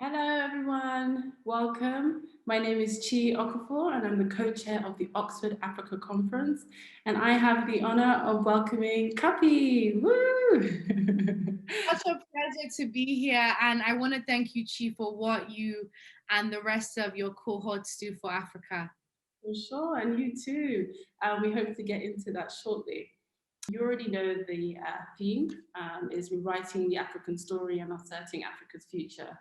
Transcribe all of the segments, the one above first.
Hello, everyone. Welcome. My name is Chi Okafor, and I'm the co-chair of the Oxford Africa Conference. And I have the honor of welcoming Cuppy. Woo! Such a pleasure to be here, and I want to thank you, Chi, for what you and the rest of your cohorts do for Africa. For sure, and you too. We hope to get into that shortly. You already know the theme is rewriting the African story and asserting Africa's future.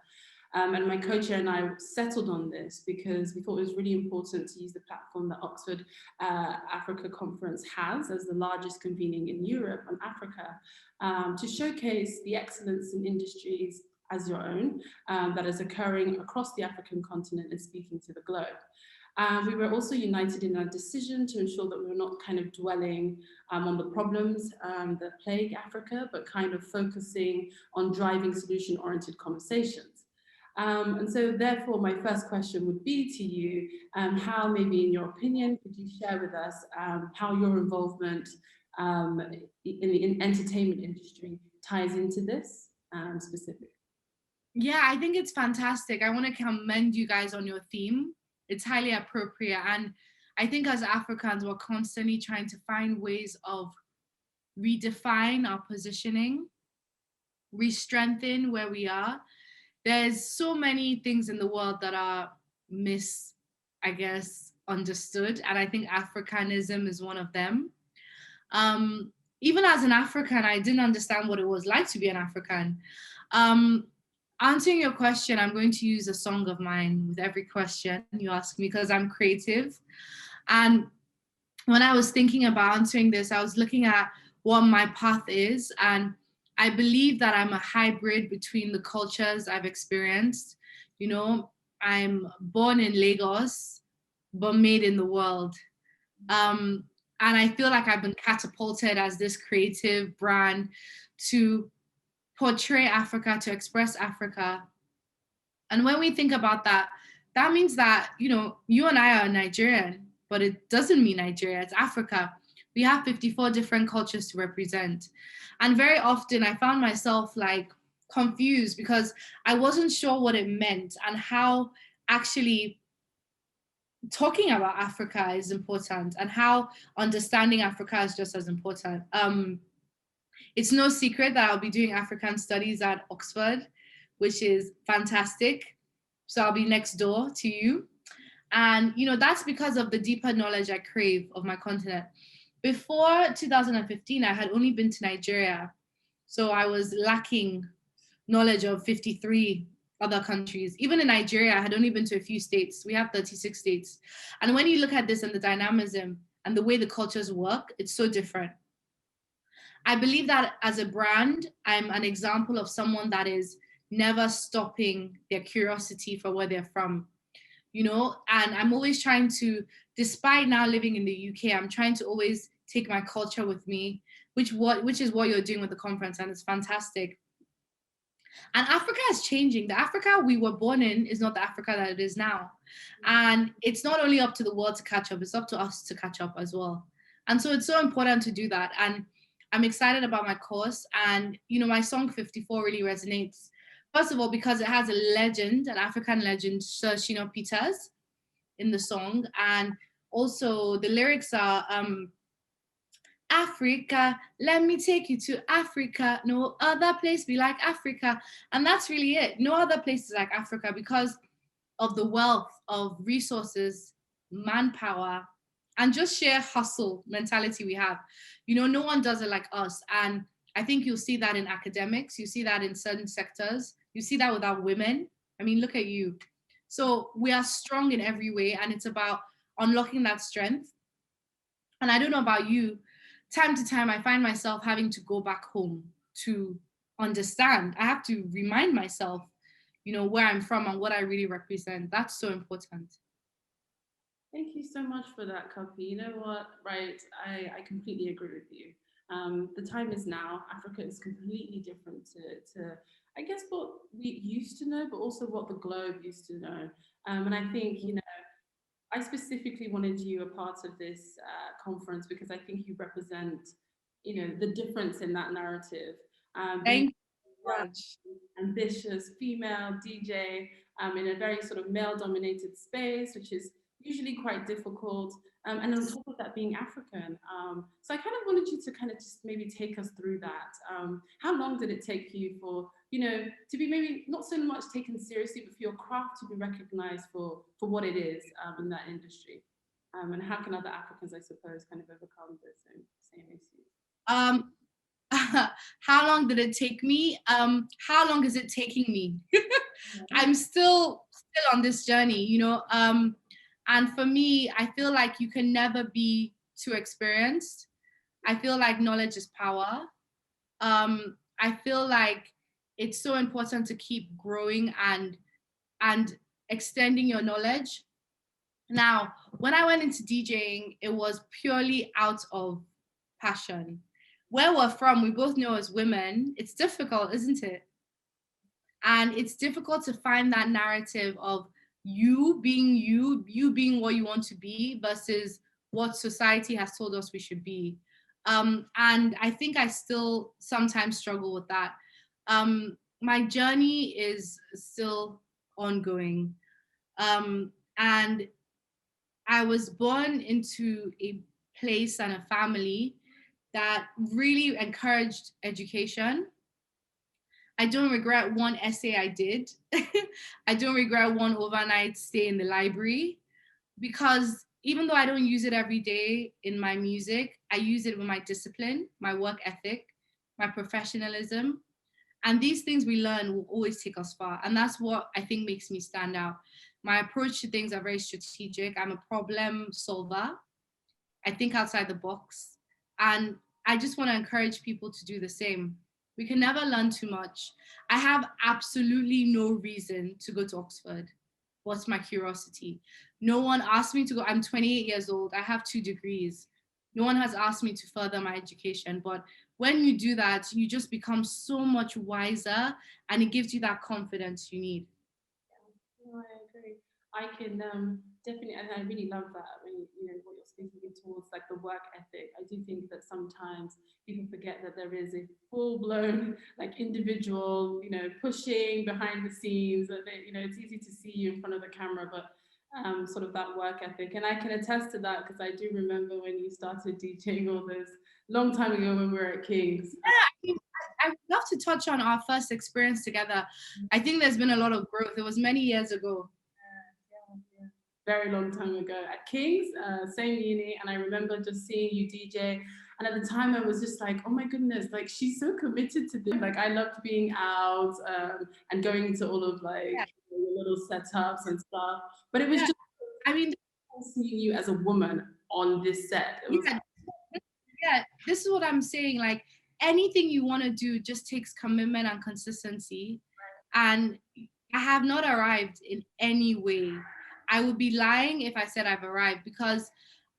And my co-chair and I settled on this because we thought it was really important to use the platform that Oxford Africa Conference has as the largest convening in Europe and Africa to showcase the excellence in industries as your own that is occurring across the African continent and speaking to the globe. We were also united in our decision to ensure that we were not kind of dwelling on the problems that plague Africa, but kind of focusing on driving solution-oriented conversations. And so therefore, my first question would be to you, how maybe in your opinion, could you share with us how your involvement in the entertainment industry ties into this specifically? Yeah, I think it's fantastic. I want to commend you guys on your theme. It's highly appropriate. And I think as Africans, we're constantly trying to find ways of redefine our positioning, re-strengthen where we are. There's so many things in the world that are I guess, understood. And I think Africanism is one of them. Even as an African, I didn't understand what it was like to be an African. Um, Answering your question, I'm going to use a song of mine with every question you ask me because I'm creative. And when I was thinking about answering this, I was looking at what my path is. And I believe that I'm a hybrid between the cultures I've experienced. You know, I'm born in Lagos, but made in the world. Um, and I feel like I've been catapulted as this creative brand to portray Africa, to express Africa. And when we think about that, that means that, you and I are Nigerian, but it doesn't mean Nigeria, it's Africa. We have 54 different cultures to represent. And very often I found myself like confused because I wasn't sure what it meant and how actually talking about Africa is important and how understanding Africa is just as important. It's no secret that I'll be doing African studies at Oxford, which is fantastic. So I'll be next door to you. And, that's because of the deeper knowledge I crave of my continent. Before 2015, I had only been to Nigeria. So I was lacking knowledge of 53 other countries. Even in Nigeria, I had only been to a few states. We have 36 states. And when you look at this and the dynamism and the way the cultures work, it's so different. I believe that as a brand, I'm an example of someone that is never stopping their curiosity for where they're from, and I'm always trying to, despite now living in the UK, I'm trying to always take my culture with me, which is what you're doing with the conference, and it's fantastic. And Africa is changing. The Africa we were born in is not the Africa that it is now. And it's not only up to the world to catch up, it's up to us to catch up as well. And so it's so important to do that. And I'm excited about my course. And, my song 54 really resonates. First of all, because it has a legend, an African legend, Sir Shino Peters, in the song. And also the lyrics are, Africa, let me take you to Africa. No other place be like Africa. And that's really it. No other place is like Africa because of the wealth of resources, manpower, and just sheer hustle mentality we have. No one does it like us. And I think you'll see that in academics. You see that in certain sectors. You see that with our women. I mean, look at you. So we are strong in every way. And it's about unlocking that strength. And I don't know about you, time to time, I find myself having to go back home to understand. I have to remind myself, where I'm from and what I really represent. That's so important. Thank you so much for that, Cuppy. You know what? Right, I completely agree with you. The time is now. Africa is completely different to, I guess, what we used to know, but also what the globe used to know. And I think, I specifically wanted you a part of this conference because I think you represent, the difference in that narrative. Being Thank you. much. ambitious female DJ in a very sort of male-dominated space, which is usually quite difficult. And on top of that, being African. So I kind of wanted you to kind of just maybe take us through that. How long did it take you for, to be maybe not so much taken seriously, but for your craft to be recognized for what it is in that industry? And how can other Africans, I suppose, kind of overcome the same issues? How long did it take me? How long is it taking me? I'm still on this journey, and for me, I feel like you can never be too experienced. I feel like knowledge is power. I feel like it's so important to keep growing and extending your knowledge. Now, when I went into DJing, it was purely out of passion. Where we're from, we both know as women, it's difficult, isn't it? And it's difficult to find that narrative of you being what you want to be versus what society has told us we should be. And I think I still sometimes struggle with that. My journey is still ongoing. And I was born into a place and a family that really encouraged education. I don't regret one essay I did. I don't regret one overnight stay in the library, because even though I don't use it every day in my music, I use it with my discipline, my work ethic, my professionalism. And these things we learn will always take us far. And that's what I think makes me stand out. My approach to things are very strategic. I'm a problem solver. I think outside the box. And I just want to encourage people to do the same. We can never learn too much. I have absolutely no reason to go to Oxford. What's my curiosity? No one asked me to go. I'm 28 years old. I have 2 degrees. No one has asked me to further my education. But when you do that, you just become so much wiser, and it gives you that confidence you need. Yeah, no, I agree. I can definitely, and I really love that when what you're speaking towards, like the work ethic. I do think that sometimes people forget that there is a full-blown like individual, pushing behind the scenes. That it's easy to see you in front of the camera, but sort of that work ethic. And I can attest to that because I do remember when you started DJing all this long time ago when we were at King's. Yeah, I would love to touch on our first experience together. I think there's been a lot of growth. It was many years ago. Yeah. Very long time ago at King's, same uni, and I remember just seeing you DJ. And at the time, I was just like, oh my goodness, like she's so committed to this. Like I loved being out and going into all of like little setups and stuff. But it was just, I mean, seeing you as a woman on this set. It was, yeah, this is what I'm saying. Like anything you want to do just takes commitment and consistency. And I have not arrived in any way. I would be lying if I said I've arrived, because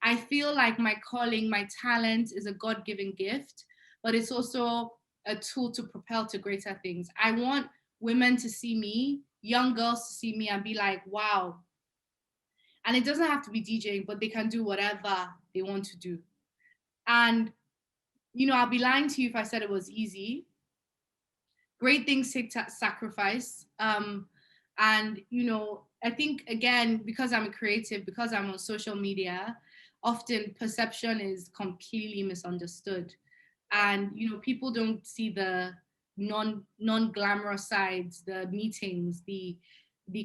I feel like my calling, my talent is a God-given gift, but it's also a tool to propel to greater things. I want women to see me, young girls to see me and be like, wow. And it doesn't have to be DJing, but they can do whatever they want to do. And, I'll be lying to you if I said it was easy. Great things take sacrifice. And, I think, again, because I'm a creative, because I'm on social media, often perception is completely misunderstood. And, people don't see the non-glamorous sides, the meetings, the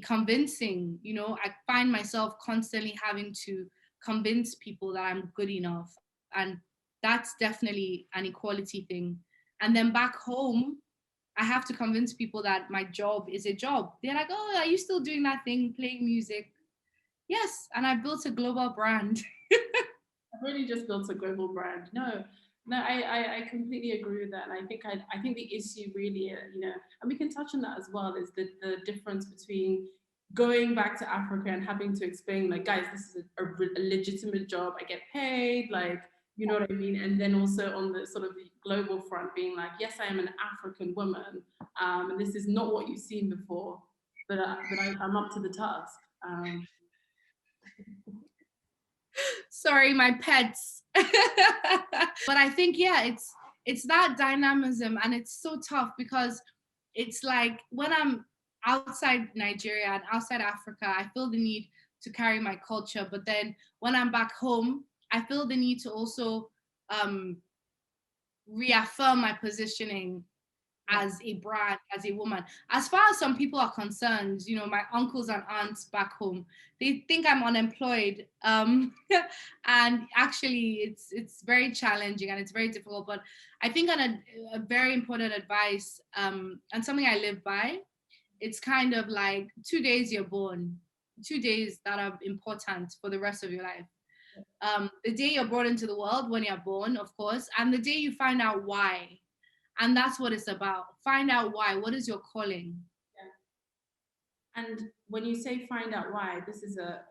convincing. I find myself constantly having to convince people that I'm good enough. And that's definitely an equality thing. And then back home, I have to convince people that my job is a job. They're like, oh, are you still doing that thing, playing music? Yes. And I built a global brand. I've really just built a global brand. No, I completely agree with that. And I think the issue really, and we can touch on that as well, is the difference between going back to Africa and having to explain, like, guys, this is a legitimate job. I get paid, like, you know what I mean? And then also on the sort of the global front being like, yes, I am an African woman. And this is not what you've seen before, but I'm up to the task. Sorry, my pets. But I think, yeah, it's that dynamism, and it's so tough because it's like when I'm outside Nigeria and outside Africa, I feel the need to carry my culture. But then when I'm back home, I feel the need to also um, reaffirm my positioning as a brand, as a woman. As far as some people are concerned, you know, my uncles and aunts back home, they think I'm unemployed. And actually it's very challenging and it's very difficult. But I think a very important advice, and something I live by, it's kind of like 2 days you're born, 2 days that are important for the rest of your life. The day you're brought into the world, when you're born, of course, and the day you find out why. And that's what it's about. Find out why. What is your calling? Yeah. And when you say find out why, this is a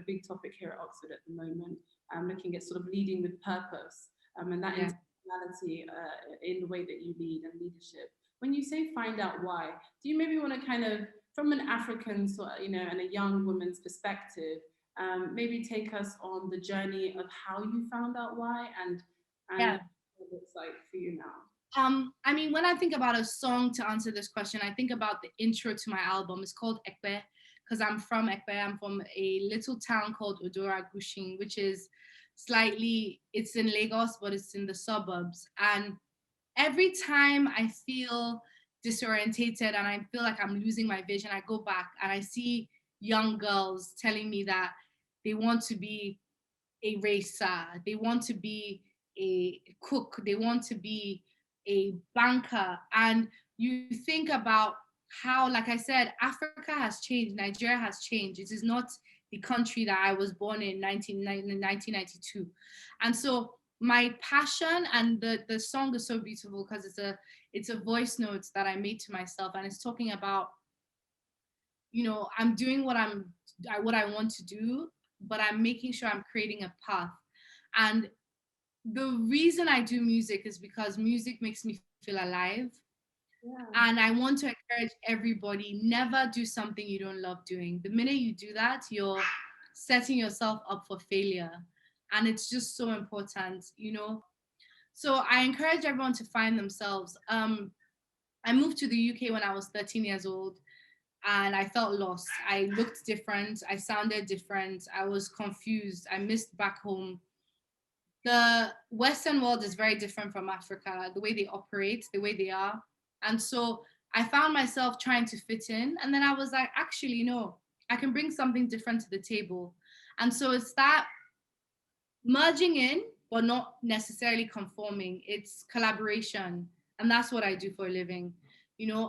big topic here at Oxford at the moment. Looking at sort of leading with purpose, and that Yeah. intentionality in the way that you lead and leadership. When you say find out why, do you maybe want to kind of, from an African sort of, and a young woman's perspective, maybe take us on the journey of how you found out why and Yeah. what it looks like for you now? I mean, when I think about a song to answer this question, I think about the intro to my album. It's called Ekpe because I'm from Ekpe. I'm from a little town called Odora Gushin, which is it's in Lagos, but it's in the suburbs. And every time I feel disorientated and I feel like I'm losing my vision, I go back and I see young girls telling me that they want to be a racer, they want to be a cook, they want to be a banker. And you think about how, like I said, Africa has changed, Nigeria has changed. It is not the country that I was born in 1992. And so my passion, and the song is so beautiful because it's a voice note that I made to myself, and it's talking about, I'm doing what I want to do, but I'm making sure I'm creating a path. And the reason I do music is because music makes me feel alive. Yeah. And I want to encourage everybody, never do something you don't love doing. The minute you do that, you're setting yourself up for failure. And it's just so important. So I encourage everyone to find themselves. I moved to the UK when I was 13 years old, and I felt lost. I looked different. I sounded different. I was confused. I missed back home. The Western world is very different from Africa, the way they operate, the way they are. And so I found myself trying to fit in. And then I was like, actually, no, I can bring something different to the table. And so it's that merging in, but not necessarily conforming. It's collaboration. And that's what I do for a living.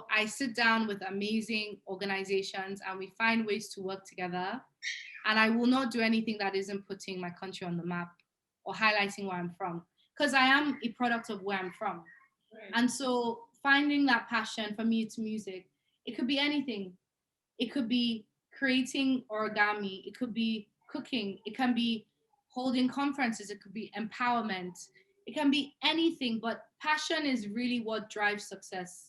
I sit down with amazing organizations and we find ways to work together. And I will not do anything that isn't putting my country on the map or highlighting where I'm from, because I am a product of where I'm from. Right. And so finding that passion, for me, it's music. It could be anything. It could be creating origami. It could be cooking. It can be holding conferences. It could be empowerment. It can be anything, but passion is really what drives success.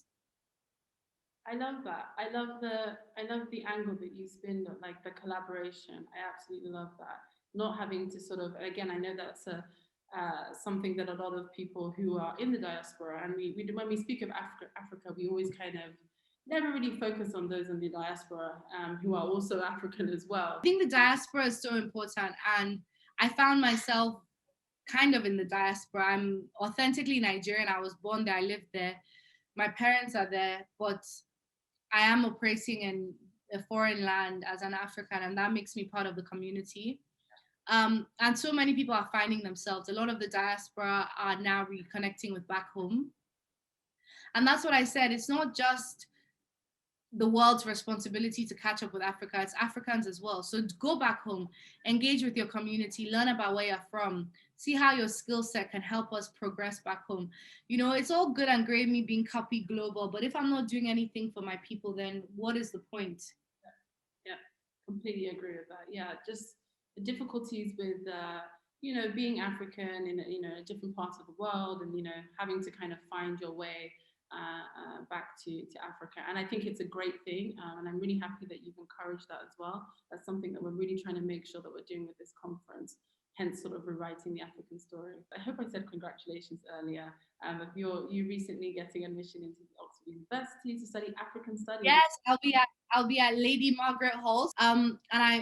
I love that. I love the angle that you spin, like the collaboration. I absolutely love that. Not having to sort of, again, I know that's something that a lot of people who are in the diaspora, and we when we speak of Africa, we always kind of never really focus on those in the diaspora who are also African as well. I think the diaspora is so important, and I found myself kind of in the diaspora. I'm authentically Nigerian. I was born there. I lived there. My parents are there, but I am operating in a foreign land as an African, and that makes me part of the community. And so many people are finding themselves. A lot of the diaspora are now reconnecting with back home. And that's what I said. It's not just the world's responsibility to catch up with Africa, it's Africans as well. So go back home, engage with your community, learn about where you're from, see how your skill set can help us progress back home. It's all good and great me being Cuppy global, but if I'm not doing anything for my people, then what is the point? Yeah, completely agree with that. Yeah, just the difficulties with being African in different parts of the world, and having to kind of find your way back to Africa. And I think it's a great thing, and I'm really happy that you've encouraged that as well. That's something that we're really trying to make sure that we're doing with this conference. hence sort of rewriting the African story. I hope I said congratulations earlier. If you recently getting admission into Oxford University to study African studies. Yes, I'll be at Lady Margaret Hall. And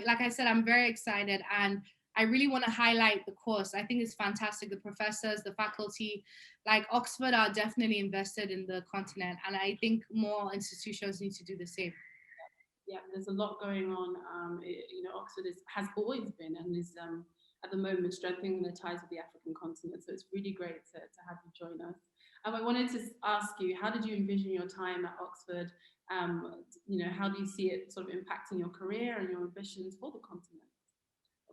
like I said, I'm very excited, and I really want to highlight the course. I think it's fantastic. The professors, the faculty, like Oxford are definitely invested in the continent, and I think more institutions need to do the same. Yeah, there's a lot going on. Oxford has always been and is at the moment strengthening the ties with the African continent. So it's really great to have you join us. I wanted to ask you, how did you envision your time at Oxford? How do you see it sort of impacting your career and your ambitions for the continent?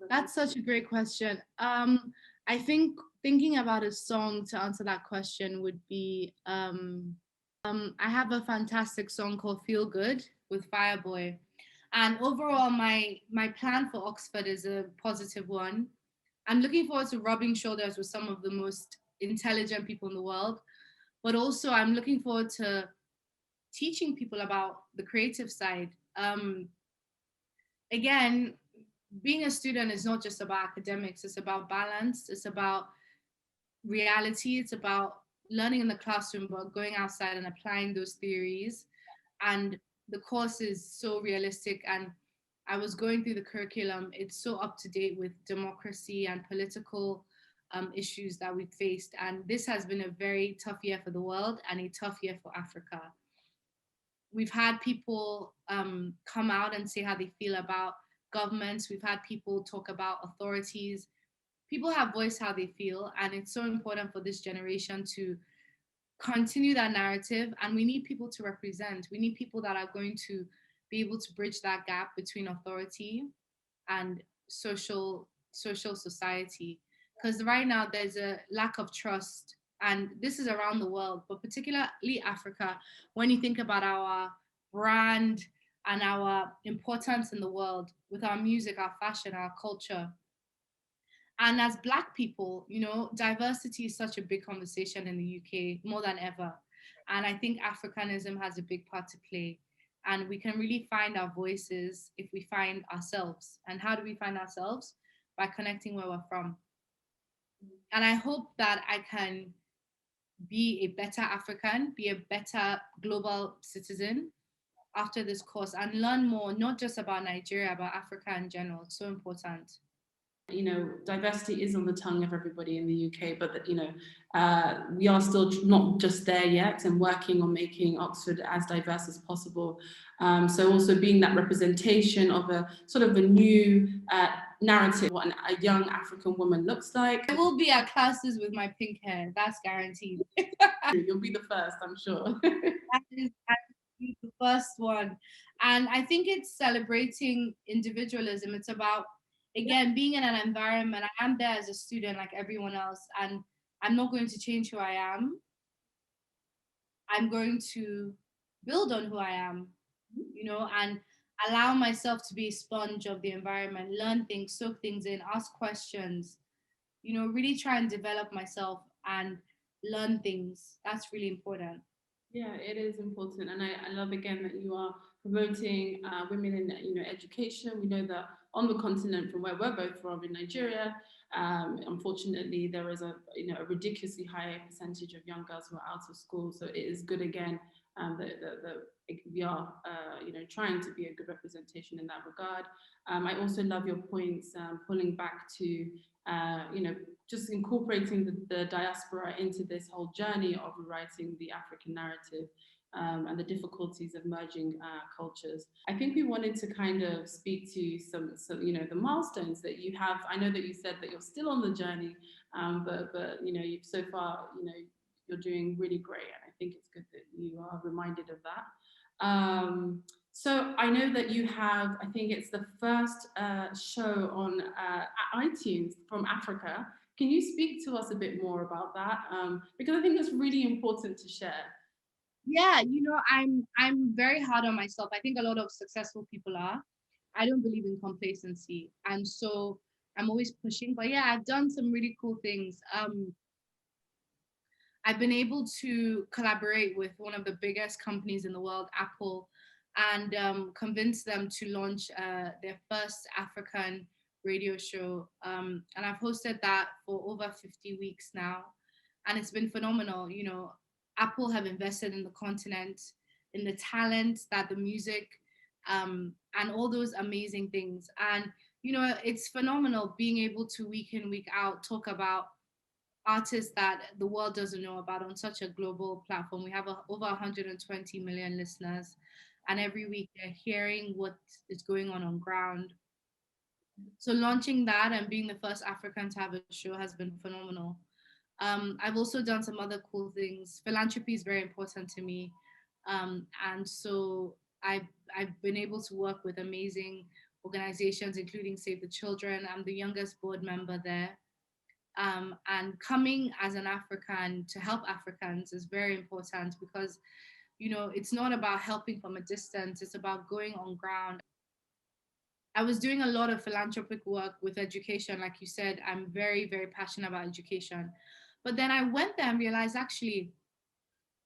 That's such a great question. I think thinking about a song to answer that question would be I have a fantastic song called Feel Good with Fireboy. And overall, my plan for Oxford is a positive one. I'm looking forward to rubbing shoulders with some of the most intelligent people in the world, but also I'm looking forward to teaching people about the creative side. Again, being a student is not just about academics, it's about balance, it's about reality, it's about learning in the classroom, but going outside and applying those theories. And the course is so realistic. And I was going through the curriculum, it's so up to date with democracy and political issues that we've faced. And this has been a very tough year for the world and a tough year for Africa. We've had people come out and say how they feel about governments. We've had people talk about authorities. People have voiced how they feel, and it's so important for this generation to continue that narrative. And we need people to represent. We need people that are going to be able to bridge that gap between authority and social society. Because right now there's a lack of trust, and this is around the world, but particularly Africa. When you think about our brand and our importance in the world with our music, our fashion, our culture. And as Black people, diversity is such a big conversation in the UK more than ever. And I think Africanism has a big part to play. And we can really find our voices if we find ourselves. And how do we find ourselves? By connecting where we're from. And I hope that I can be a better African, be a better global citizen after this course, and learn more, not just about Nigeria, but Africa in general. It's so important. Diversity is on the tongue of everybody in the UK, but we are still not just there yet, and working on making Oxford as diverse as possible. So also being that representation of a sort of a new narrative, what a young African woman looks like. I will be at classes with my pink hair, that's guaranteed. You'll be the first, I'm sure. That is the first one. And I think it's celebrating individualism. It's about, again, being in an environment. I am there as a student like everyone else, and I'm not going to change who I am. I'm going to build on who I am, and allow myself to be a sponge of the environment, learn things, soak things in, ask questions, really try and develop myself and learn things. That's really important. Yeah, it is important, and I love again that you are promoting women in education. We know that on the continent, from where we're both from in Nigeria, unfortunately there is a ridiculously high percentage of young girls who are out of school. So it is good again that we are trying to be a good representation in that regard. I also love your points pulling back to just incorporating the diaspora into this whole journey of rewriting the African narrative and the difficulties of merging cultures. I think we wanted to kind of speak to some the milestones that you have. I know that you said that you're still on the journey, but you've so far, you're doing really great, and I think it's good that you are reminded of that. So I know that you have, I think it's the first show on iTunes from Africa. Can you speak to us a bit more about that? Because I think it's really important to share. Yeah, I'm very hard on myself. I think a lot of successful people are. I don't believe in complacency, and so I'm always pushing. But yeah, I've done some really cool things. I've been able to collaborate with one of the biggest companies in the world, Apple, and convince them to launch their first African radio show. And I've hosted that for over 50 weeks now. And it's been phenomenal. You know, Apple have invested in the continent, in the talent, that the music, and all those amazing things. And, you know, it's phenomenal being able to week in, week out talk about artists that the world doesn't know about on such a global platform. We have over 120 million listeners, and every week they're hearing what is going on ground. So launching that and being the first African to have a show has been phenomenal. I've also done some other cool things. Philanthropy is very important to me, and so I've been able to work with amazing organizations, including Save the Children. I'm the youngest board member there. And coming as an African to help Africans is very important because, you know, it's not about helping from a distance, it's about going on ground. I was doing a lot of philanthropic work with education. Like you said, I'm very, very passionate about education. But then I went there and realized actually,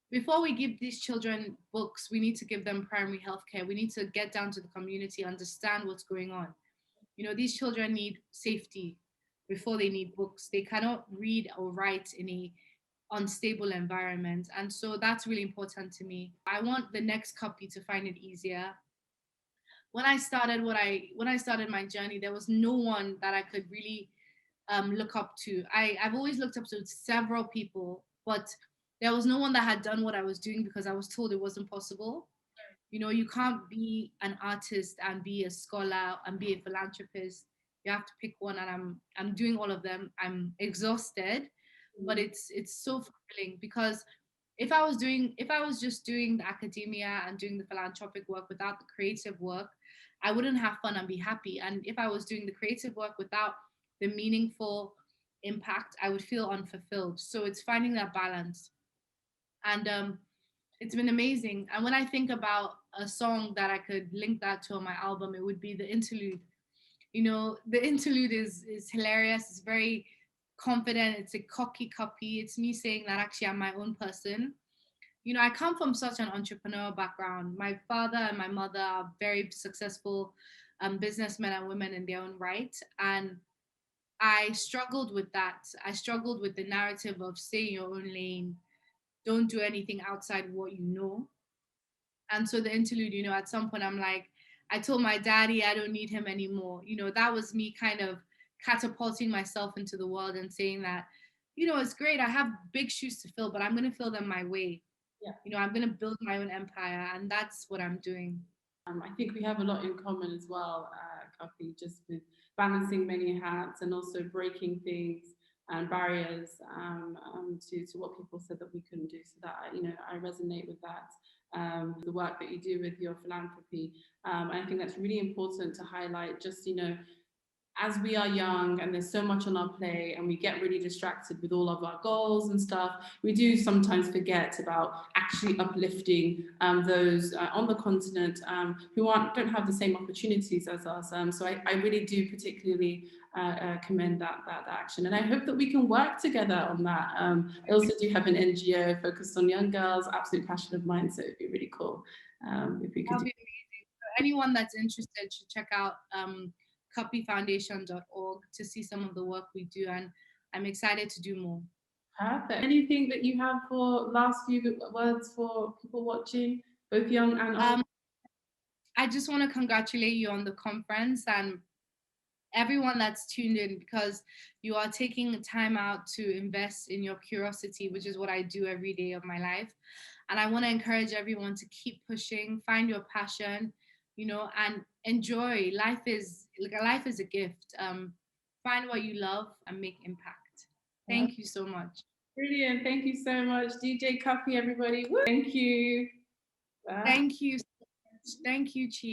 before we give these children books, we need to give them primary health care. We need to get down to the community, understand what's going on. You know, these children need safety before they need books. They cannot read or write in a unstable environment. And so that's really important to me. I want the next Cuppy to find it easier. When I started my journey, there was no one that I could really look up to. I've always looked up to several people, but there was no one that had done what I was doing because I was told it wasn't possible. You know, you can't be an artist and be a scholar and be a philanthropist. You have to pick one, and I'm doing all of them. I'm exhausted, but it's so fulfilling because if I was just doing the academia and doing the philanthropic work without the creative work, I wouldn't have fun and be happy. And if I was doing the creative work without the meaningful impact, I would feel unfulfilled. So it's finding that balance. And it's been amazing. And when I think about a song that I could link that to on my album, it would be the interlude. You know, the interlude is hilarious. It's very confident. It's a cocky copy. It's me saying that actually I'm my own person. You know, I come from such an entrepreneurial background. My father and my mother are very successful businessmen and women in their own right. And I struggled with that. I struggled with the narrative of stay in your own lane, don't do anything outside what you know. And so the interlude, you know, at some point I'm like, I told my daddy I don't need him anymore. You know, that was me kind of catapulting myself into the world and saying that, you know, it's great. I have big shoes to fill, but I'm going to fill them my way. Yeah. You know, I'm going to build my own empire, and that's what I'm doing. I think we have a lot in common as well, Cuppy, just with balancing many hats and also breaking things and barriers to what people said that we couldn't do. So that, you know, I resonate with that. The work that you do with your philanthropy. I think that's really important to highlight, just, you know, as we are young and there's so much on our plate and we get really distracted with all of our goals and stuff, we do sometimes forget about actually uplifting those on the continent who don't have the same opportunities as us. So I really do particularly commend that action, and I hope that we can work together on that. I also do have an NGO focused on young girls, absolute passion of mine, so it'd be really cool if we could. That'd be amazing. So anyone that's interested should check out cuppyfoundation.org to see some of the work we do, and I'm excited to do more. Perfect. Anything that you have for last few words for people watching, both young and old? I just want to congratulate you on the conference and everyone that's tuned in, because you are taking time out to invest in your curiosity, which is what I do every day of my life. And I want to encourage everyone to keep pushing, find your passion, you know, and enjoy. Life is a gift. Find what you love and make impact. Thank you so much. Brilliant. Thank you so much, DJ Cuppy, everybody. Woo. Thank you. Bye. Thank you so much. Thank you, Chi.